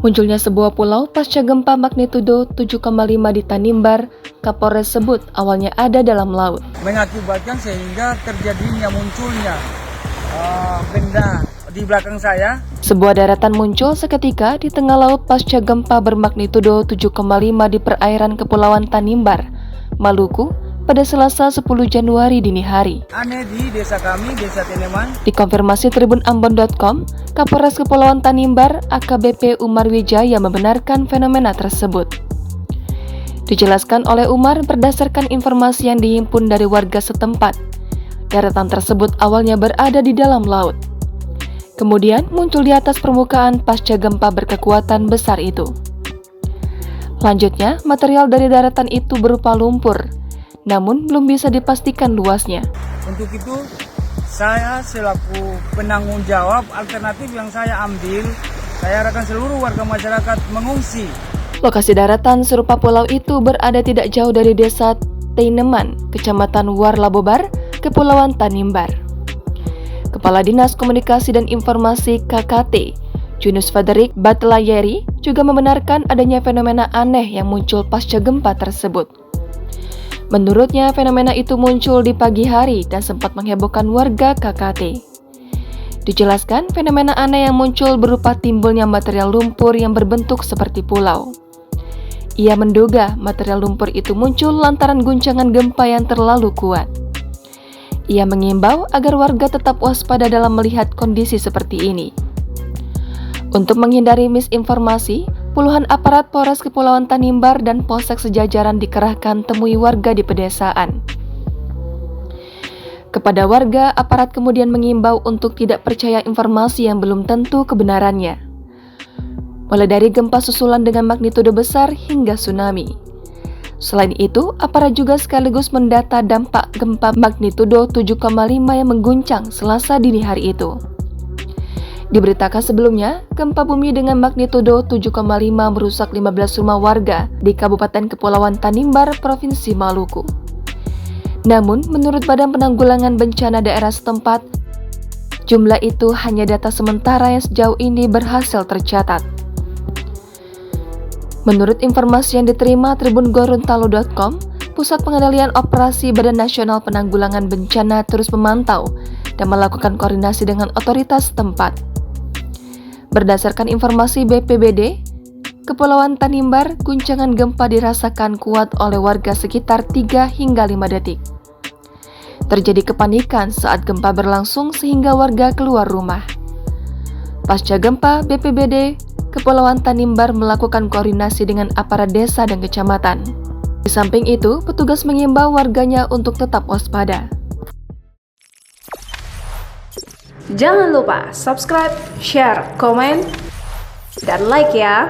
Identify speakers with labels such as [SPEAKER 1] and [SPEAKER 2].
[SPEAKER 1] Munculnya sebuah pulau pasca gempa magnitudo 7,5 di Tanimbar, Kapolres sebut awalnya ada dalam laut.
[SPEAKER 2] Mengakibatkan sehingga terjadinya munculnya benda di belakang saya.
[SPEAKER 1] Sebuah daratan muncul seketika di tengah laut pasca gempa bermagnitudo 7,5 di perairan Kepulauan Tanimbar, Maluku, pada Selasa 10 Januari dini hari.
[SPEAKER 2] Aneh di desa kami, Desa Teneman.
[SPEAKER 1] Dikonfirmasi tribunambon.com, Kapolres Kepulauan Tanimbar AKBP Umar Wijaya membenarkan fenomena tersebut. Dijelaskan oleh Umar berdasarkan informasi yang dihimpun dari warga setempat, daratan tersebut awalnya berada di dalam laut. Kemudian muncul di atas permukaan pasca gempa berkekuatan besar itu. Lanjutnya, material dari daratan itu berupa lumpur, namun belum bisa dipastikan luasnya.
[SPEAKER 2] Untuk itu, saya selaku penanggung jawab alternatif yang saya ambil, saya arahkan seluruh warga masyarakat mengungsi.
[SPEAKER 1] Lokasi daratan serupa pulau itu berada tidak jauh dari desa Teineman, Kecamatan Warlabobar, Kepulauan Tanimbar. Kepala Dinas Komunikasi dan Informasi KKT, Junus Frederick Batlayeri, juga membenarkan adanya fenomena aneh yang muncul pasca gempa tersebut. Menurutnya, fenomena itu muncul di pagi hari dan sempat menghebohkan warga KKT. Dijelaskan, fenomena aneh yang muncul berupa timbulnya material lumpur yang berbentuk seperti pulau. Ia menduga material lumpur itu muncul lantaran guncangan gempa yang terlalu kuat. Ia mengimbau agar warga tetap waspada dalam melihat kondisi seperti ini. Untuk menghindari misinformasi, puluhan aparat Polres Kepulauan Tanimbar dan Polsek sejajaran dikerahkan temui warga di pedesaan. Kepada warga, aparat kemudian mengimbau untuk tidak percaya informasi yang belum tentu kebenarannya. Mulai dari gempa susulan dengan magnitudo besar hingga tsunami. Selain itu, aparat juga sekaligus mendata dampak gempa magnitudo 7,5 yang mengguncang Selasa dini hari itu. Diberitakan sebelumnya, gempa bumi dengan magnitudo 7,5 merusak 15 rumah warga di Kabupaten Kepulauan Tanimbar, Provinsi Maluku. Namun, menurut Badan Penanggulangan Bencana daerah setempat, jumlah itu hanya data sementara yang sejauh ini berhasil tercatat. Menurut informasi yang diterima Tribun Gorontalo.com, Pusat Pengendalian Operasi Badan Nasional Penanggulangan Bencana terus memantau dan melakukan koordinasi dengan otoritas setempat. Berdasarkan informasi BPBD, Kepulauan Tanimbar, guncangan gempa dirasakan kuat oleh warga sekitar 3 hingga 5 detik. Terjadi kepanikan saat gempa berlangsung sehingga warga keluar rumah. Pasca gempa, BPBD Kepulauan Tanimbar melakukan koordinasi dengan aparat desa dan kecamatan. Di samping itu, petugas mengimbau warganya untuk tetap waspada.
[SPEAKER 3] Jangan lupa subscribe, share, komen, dan like ya!